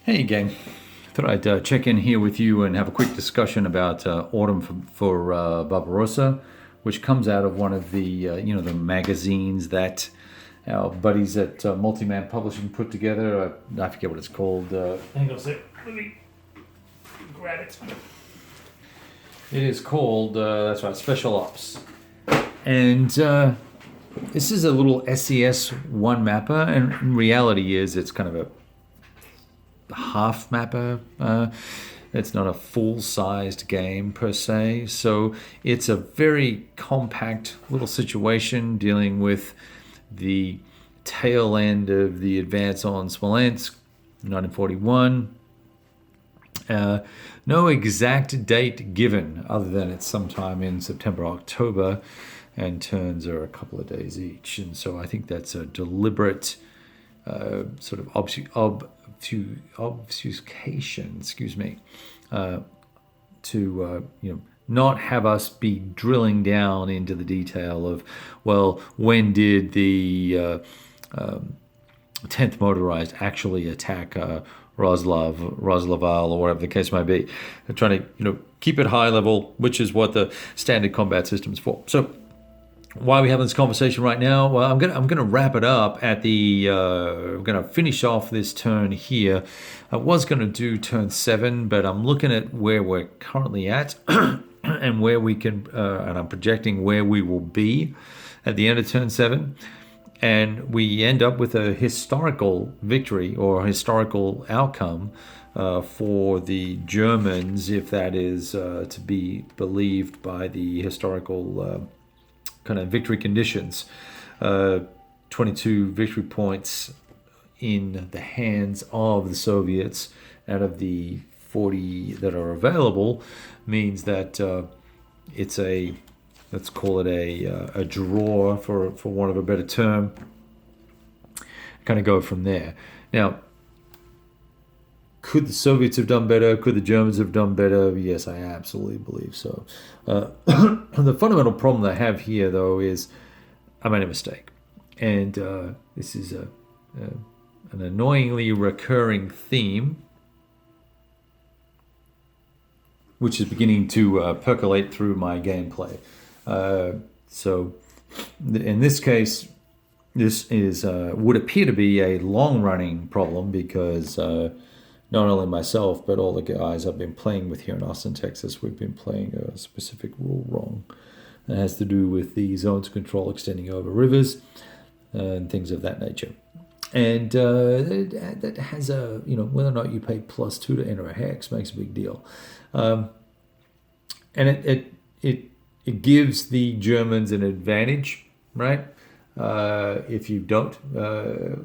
Hey gang, thought I'd check in here with you and have a quick discussion about Autumn for Barbarossa, which comes out of one of the the magazines that our buddies at Multiman Publishing put together. I forget what it's called. Hang on a sec, let me grab it. It is called that's right, Special Ops, and this is a little SES one mapper, and in reality is it's kind of a half mapper. It's not a full-sized game per se, so it's a very compact little situation dealing with the tail end of the advance on Smolensk, 1941. No exact date given, other than it's sometime in September, October, and turns are a couple of days each. And so I think that's a deliberate sort of obfuscation, to not have us be drilling down into the detail of, well, when did the 10th Motorized actually attack Roslaval, or whatever the case may be. They're trying to keep it high level, which is what the standard combat system is for. So why are we having this conversation right now? Well, I'm gonna wrap it up at the. I'm gonna finish off this turn here. I was gonna do turn 7, but I'm looking at where we're currently at and where we can, and I'm projecting where we will be at the end of turn 7, and we end up with a historical victory or historical outcome for the Germans, if that is to be believed by the historical kind of victory conditions. 22 victory points in the hands of the Soviets out of the 40 that are available means that it's a, let's call it a draw, for want of a better term. Kind of go from there. Now, could the Soviets have done better? Could the Germans have done better? Yes, I absolutely believe so. The fundamental problem I have here, though, is I made a mistake. And this is an annoyingly recurring theme, which is beginning to percolate through my gameplay. So in this case, this is would appear to be a long-running problem because not only myself, but all the guys I've been playing with here in Austin, Texas, we've been playing a specific rule wrong. It has to do with the zones of control extending over rivers and things of that nature. And that has a, whether or not you pay +2 to enter a hex makes a big deal. And it gives the Germans an advantage, right? If you don't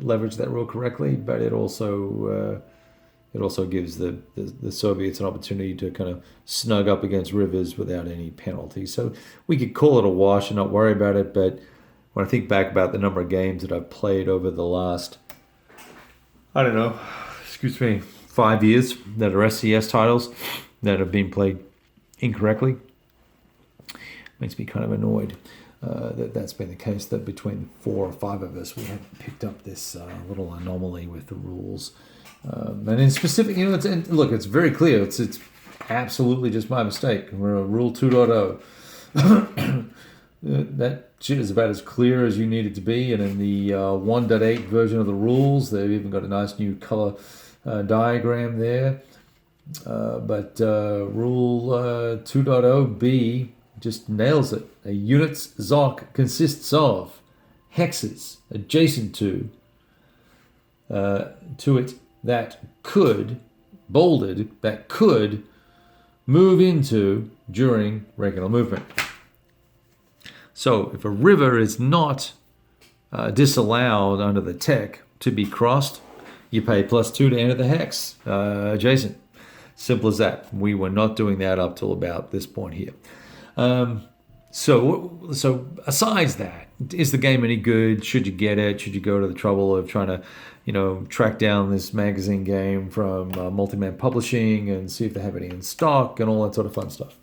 leverage that rule correctly, but it also gives the Soviets an opportunity to kind of snug up against rivers without any penalty. So we could call it a wash and not worry about it. But when I think back about the number of games that I've played over the last, 5 years that are SCS titles that have been played incorrectly, makes me kind of annoyed that's been the case, that between 4 or 5 of us, we have picked up this little anomaly with the rules. And in specific, it's very clear. It's absolutely just my mistake. We're a Rule 2.0. That shit is about as clear as you need it to be. And in the 1.8 version of the rules, they've even got a nice new color diagram there. But Rule 2.0b just nails it. A unit's ZOC consists of hexes adjacent to it that could, bolded, that could move into during regular movement. So if a river is not disallowed under the tech to be crossed, you pay +2 to enter the hex adjacent. Simple as that. We were not doing that up till about this point here. So aside that, is the game any good? Should you get it? Should you go to the trouble of trying to, track down this magazine game from Multiman Publishing and see if they have any in stock and all that sort of fun stuff?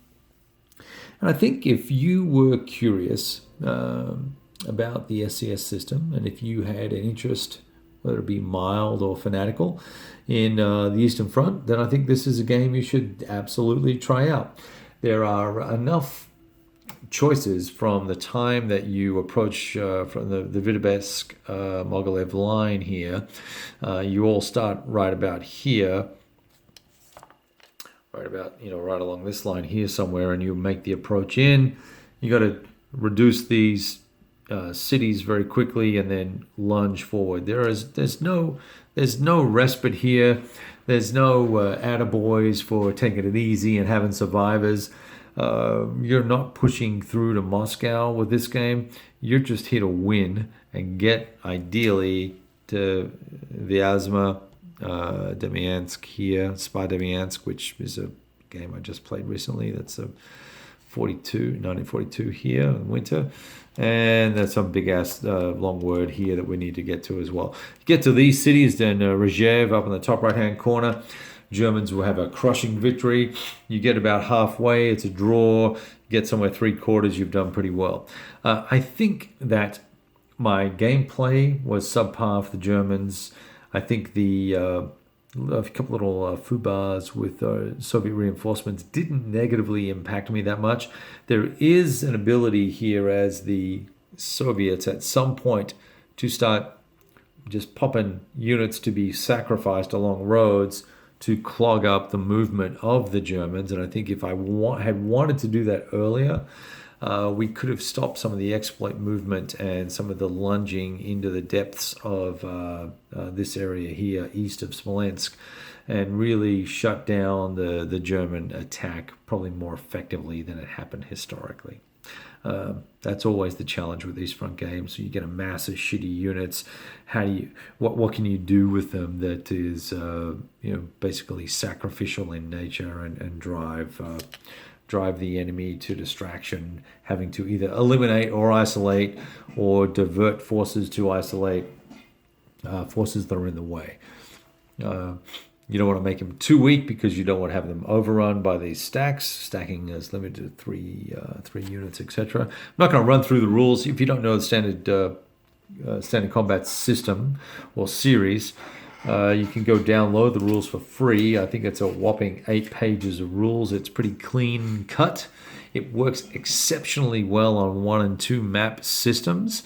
And I think if you were curious about the SCS system, and if you had an interest whether it be mild or fanatical, in the Eastern Front, then I think this is a game you should absolutely try out. There are enough choices from the time that you approach from the Vitebsk Mogilev line here. You all start right about here, right along this line here somewhere, and you make the approach in. You got to reduce these cities very quickly and then lunge forward. There's no respite here. There's no attaboys for taking it easy and having survivors. You're not pushing through to Moscow with this game. You're just here to win and get, ideally, to Vyazma, Demiansk here, Spa Demiansk, which is a game I just played recently. That's a 1942 here in winter. And there's some big-ass long word here that we need to get to as well. Get to these cities, then Rzhev up in the top right-hand corner. Germans will have a crushing victory. You get about halfway, it's a draw. Get somewhere three-quarters, you've done pretty well. I think that my gameplay was subpar for the Germans. I think a couple little fubars with Soviet reinforcements didn't negatively impact me that much. There is an ability here as the Soviets at some point to start just popping units to be sacrificed along roads to clog up the movement of the Germans. And I think if I had wanted to do that earlier, we could have stopped some of the exploit movement and some of the lunging into the depths of this area here east of Smolensk, and really shut down the German attack probably more effectively than it happened historically. That's always the challenge with these front games. So you get a mass of shitty units. What can you do with them that is basically sacrificial in nature and drive the enemy to distraction, having to either eliminate or isolate or divert forces to isolate forces that are in the way. You don't want to make them too weak because you don't want to have them overrun by these stacks. Stacking is limited to three units, etc. I'm not going to run through the rules. If you don't know the standard combat system or series, you can go download the rules for free. I think it's a whopping 8 pages of rules. It's pretty clean cut. It works exceptionally well on 1 and 2 map systems.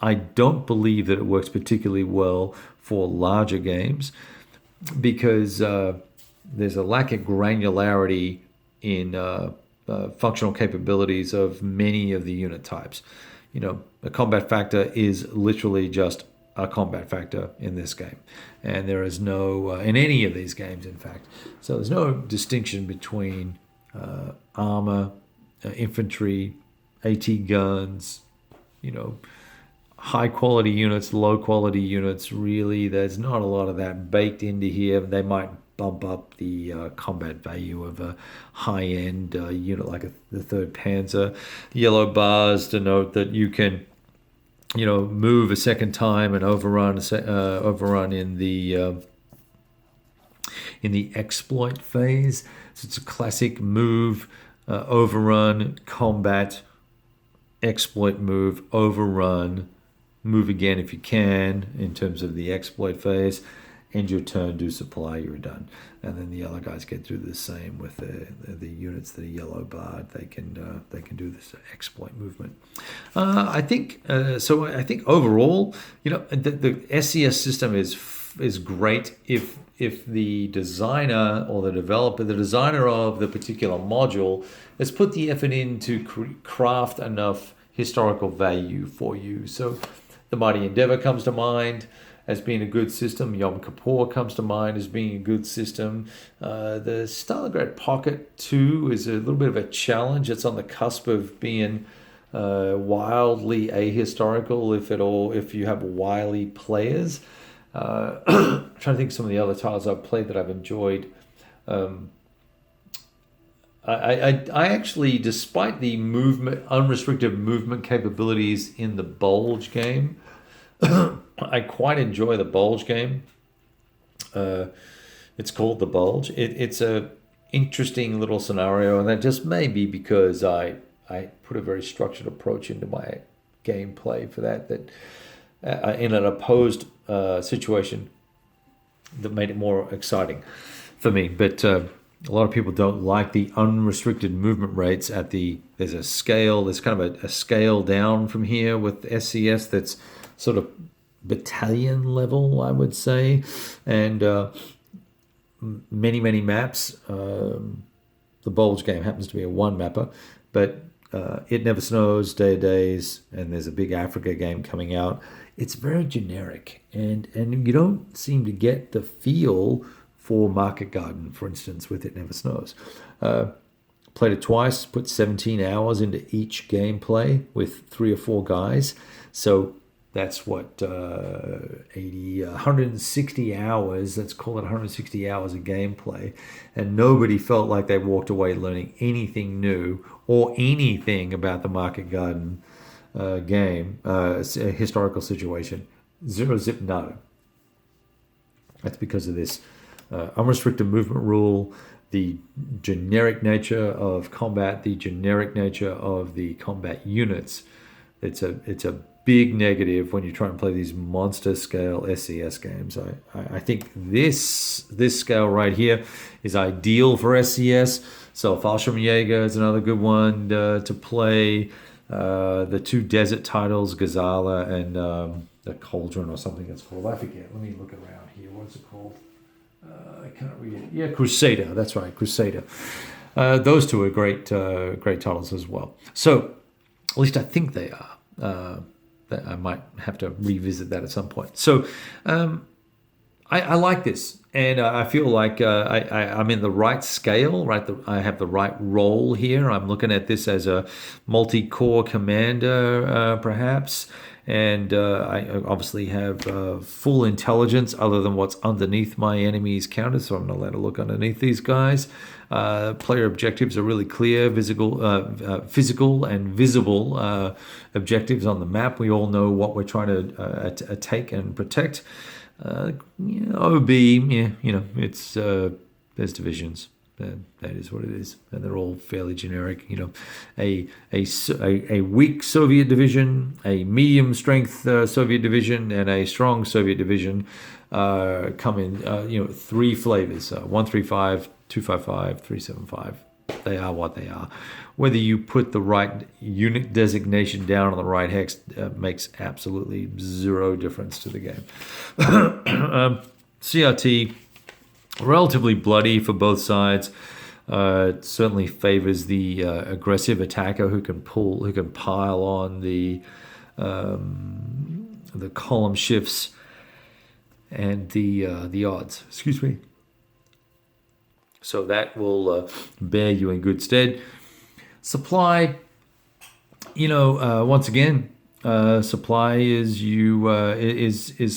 I don't believe that it works particularly well for larger games, because there's a lack of granularity in functional capabilities of many of the unit types. A combat factor is literally just a combat factor in this game, and there is no in any of these games, in fact. So there's no distinction between armor, infantry, AT guns, high quality units, low quality units. Really, there's not a lot of that baked into here. They might bump up the combat value of a high-end unit like the 3rd Panzer. Yellow bars denote that you can move a second time and overrun in the exploit phase. So it's a classic move, overrun, combat, exploit move, overrun, move again if you can in terms of the exploit phase, end your turn, do supply, you're done. And then the other guys get through the same with the units that are yellow barred. They can do this exploit movement. I think overall, the SCS system is great if the designer or the designer of the particular module has put the effort in to craft enough historical value for you. So the Mighty Endeavor comes to mind as being a good system. Yom Kippur comes to mind as being a good system. The Stalingrad Pocket 2 is a little bit of a challenge. It's on the cusp of being wildly ahistorical, if you have wily players. I'm trying to think of some of the other titles I've played that I've enjoyed. I actually, despite the unrestricted movement capabilities in the Bulge game, I quite enjoy the Bulge game. It's called the Bulge. It's a interesting little scenario, and that just may be because I put a very structured approach into my gameplay for that in an opposed situation that made it more exciting for me. But a lot of people don't like the unrestricted movement rates at there's a scale, there's kind of a scale down from here with SCS that's sort of battalion level, I would say. And many maps. The Bulge game happens to be a one mapper, but It Never Snows, Day of Days, and there's a big Africa game coming out. It's very generic, and you don't seem to get the feel for Market Garden, for instance, with It Never Snows. Played it twice, put 17 hours into each gameplay with 3 or 4 guys. So that's what, 160 hours, let's call it 160 hours of gameplay. And nobody felt like they walked away learning anything new or anything about the Market Garden game, historical situation. Zero zip nada. That's because of this unrestricted movement rule, the generic nature of combat, the generic nature of the combat units. It's a big negative when you try and play these monster scale SCS games. I think this scale right here is ideal for SCS. So Fallschirmjäger is another good one to play. The 2 desert titles, Gazala and the Cauldron or something it's called. I forget. Let me look around here. What's it called? I can't read it. Yeah, Crusader. That's right, Crusader. Those 2 are great titles as well. So, at least I think they are. I might have to revisit that at some point. So, I like this, and I feel like I'm in the right scale, right? I have the right role here. I'm looking at this as a multi-core commander, perhaps. And I obviously have full intelligence other than what's underneath my enemy's counter, so I'm not allowed to look underneath these guys. Player objectives are really clear, physical and visible objectives on the map. We all know what we're trying to take and protect. OB, it's there's divisions. That is what it is, and they're all fairly generic. A weak Soviet division, a medium strength Soviet division, and a strong Soviet division come in 3 flavors: 135, 255, 375. They are what they are. Whether you put the right unit designation down on the right hex makes absolutely zero difference to the game. CRT. Relatively bloody for both sides. It certainly favors the aggressive attacker who can pile on the column shifts and the odds. Excuse me. So that will bear you in good stead. Supply. Once again, supply is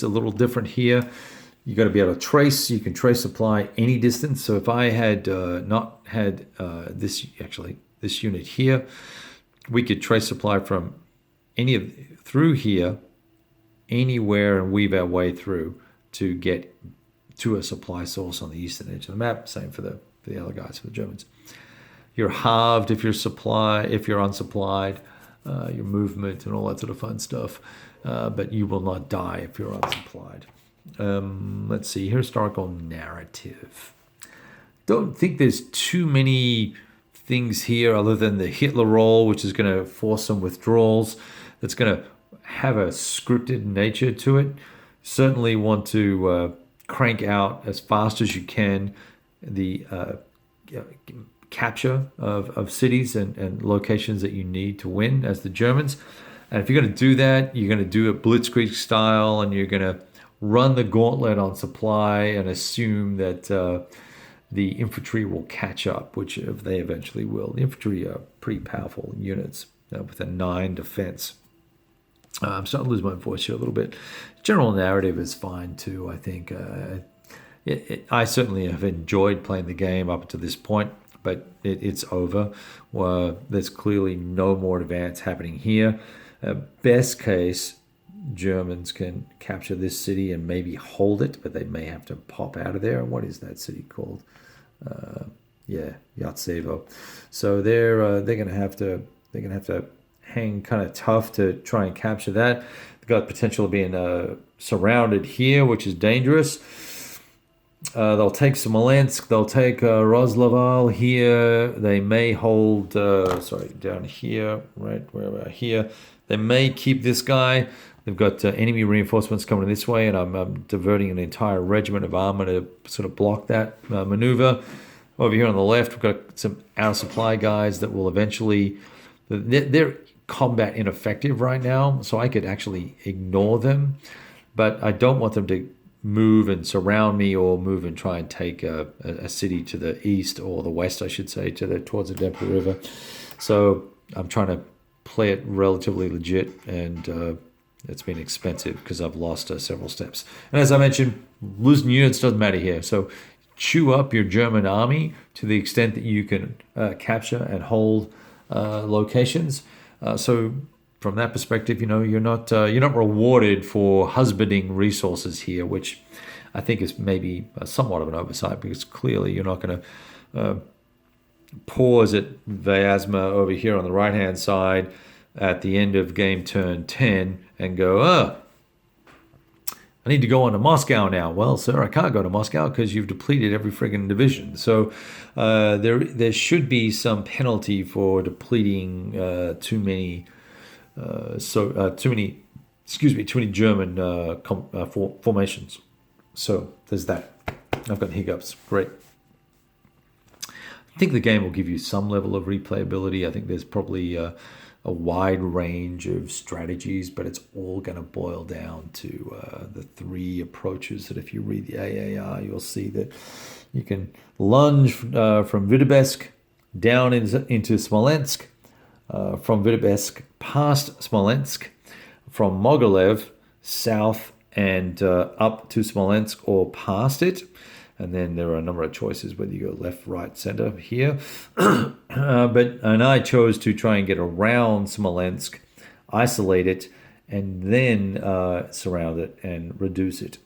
a little different here. You got to be able to trace. You can trace supply any distance. So if I had not had this unit here, we could trace supply from through here, anywhere, and weave our way through to get to a supply source on the eastern edge of the map. Same for the other guys, for the Germans. You're halved if you're unsupplied, your movement and all that sort of fun stuff. But you will not die if you're unsupplied. Let's see, historical narrative. Don't think there's too many things here other than the Hitler roll, which is going to force some withdrawals. That's going to have a scripted nature to it. Certainly want to crank out as fast as you can the capture of cities and locations that you need to win as the Germans. And if you're going to do that, you're going to do it blitzkrieg style, and you're going to run the gauntlet on supply and assume that the infantry will catch up, which they eventually will. The infantry are pretty powerful units with a 9 defense. I'm starting to lose my voice here a little bit. General narrative is fine too, I think. I certainly have enjoyed playing the game up to this point, but it's over. There's clearly no more advance happening here. Best case, Germans can capture this city and maybe hold it, but they may have to pop out of there. What is that city called? Yatsevo. So they're going to have to hang kind of tough to try and capture that. They've got potential of being surrounded here, which is dangerous. They'll take Smolensk. They'll take Roslaval here. They may hold, down here, right, where about here. They may keep this guy. They've got enemy reinforcements coming this way, and I'm diverting an entire regiment of armor to sort of block that maneuver. Over here on the left, we've got some out of supply guys that will eventually... They're combat ineffective right now, so I could actually ignore them. But I don't want them to move and surround me or move and try and take a city to the east or the west, I should say, towards the Dnieper River. So I'm trying to play it relatively legit, and it's been expensive because I've lost several steps. And as I mentioned, losing units doesn't matter here. So chew up your German army to the extent that you can capture and hold locations. So from that perspective, you're not rewarded for husbanding resources here, which I think is maybe somewhat of an oversight, because clearly you're not going to pause at Vyazma over here on the right-hand side at the end of game turn 10 and go, I need to go on to Moscow now. Well, sir, I can't go to Moscow because you've depleted every friggin' division. So there should be some penalty for depleting too many German formations. So there's that. I've got hiccups. Great. I think the game will give you some level of replayability. I think there's probably a wide range of strategies, but it's all going to boil down to the three approaches that if you read the AAR, you'll see that you can lunge from Vitebsk down into Smolensk, from Vitebsk past Smolensk, from Mogilev south and up to Smolensk or past it. And then there are a number of choices whether you go left, right, center here. And I chose to try and get around Smolensk, isolate it, and then surround it and reduce it.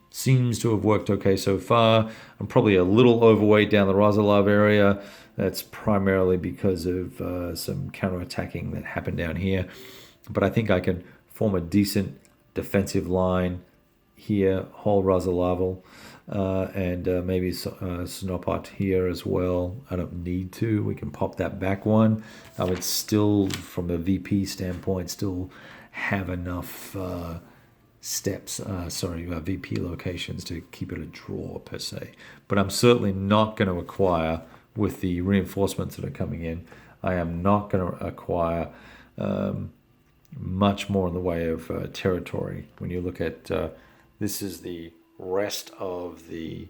Seems to have worked okay so far. I'm probably a little overweight down the Roslav area. That's primarily because of some counterattacking that happened down here. But I think I can form a decent defensive line here, whole Roslaval. And maybe Snopot here as well. I don't need to. We can pop that back one. I would still, from a VP standpoint, still have enough VP locations to keep it a draw per se. But I'm certainly not going to acquire, with the reinforcements that are coming in, I am not going to acquire much more in the way of territory. When you look at, this is the rest of the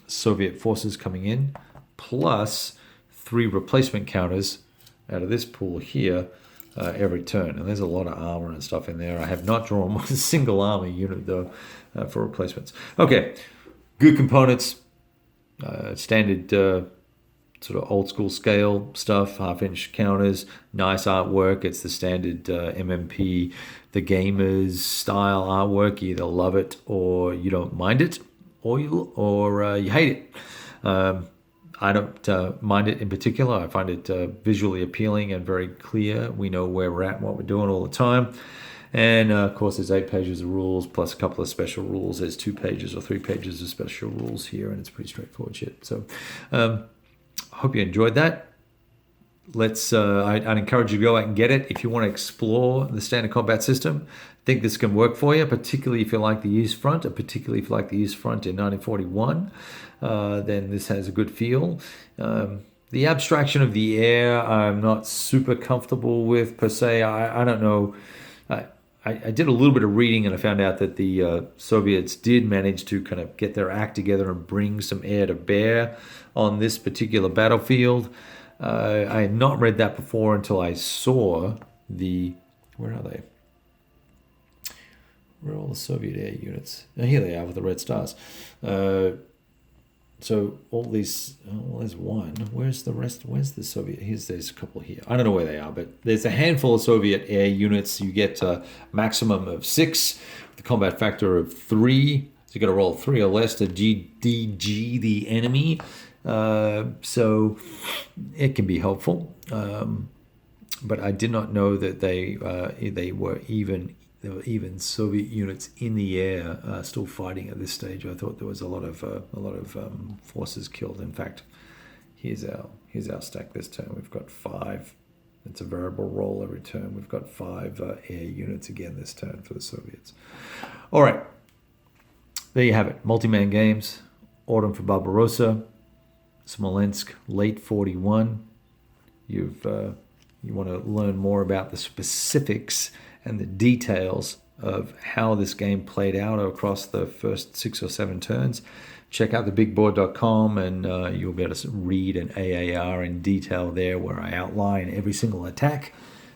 Soviet forces coming in, plus 3 replacement counters out of this pool here every turn. And there's a lot of armor and stuff in there. I have not drawn one single army unit, though, for replacements. Okay, good components, standard sort of old school scale stuff, half-inch counters, nice artwork. It's the standard MMP, the gamers style artwork. You either love it or you don't mind it, or you hate it. I don't mind it in particular. I find it visually appealing and very clear. We know where we're at and what we're doing all the time. And of course, there's 8 pages of rules plus a couple of special rules. There's 2 pages or 3 pages of special rules here, and it's pretty straightforward shit. So I hope you enjoyed that. I'd encourage you to go out and get it if you want to explore the standard combat system. I think this can work for you, particularly if you like the East Front, and particularly if you like the East Front in 1941. Then this has a good feel. The abstraction of the air, I'm not super comfortable with per se. I don't know. I did a little bit of reading, and I found out that the Soviets did manage to kind of get their act together and bring some air to bear on this particular battlefield. I had not read that before until I saw where are they? Where are all the Soviet air units? Oh, here they are with the red stars. So all these, there's one. Where's the rest? Where's the Soviet? There's a couple here. I don't know where they are, but there's a handful of Soviet air units. You get a maximum of 6, with a combat factor of 3. So you got to roll 3 or less to DG the enemy. So it can be helpful. But I did not know that they were even there were even Soviet units in the air still fighting at this stage. I thought there was a lot of forces killed. In fact, here's our stack this turn. We've got 5. It's a variable roll every turn. We've got 5 air units again this turn for the Soviets. All right, there you have it. Multi-man games. Autumn for Barbarossa. Smolensk, late 41. You want to learn more about the specifics and the details of how this game played out across the first 6 or 7 turns. Check out thebigboard.com and you'll be able to read an AAR in detail there, where I outline every single attack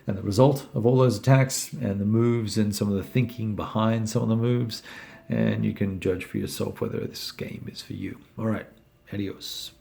and the result of all those attacks and the moves and some of the thinking behind some of the moves. And you can judge for yourself whether this game is for you. All right, adios.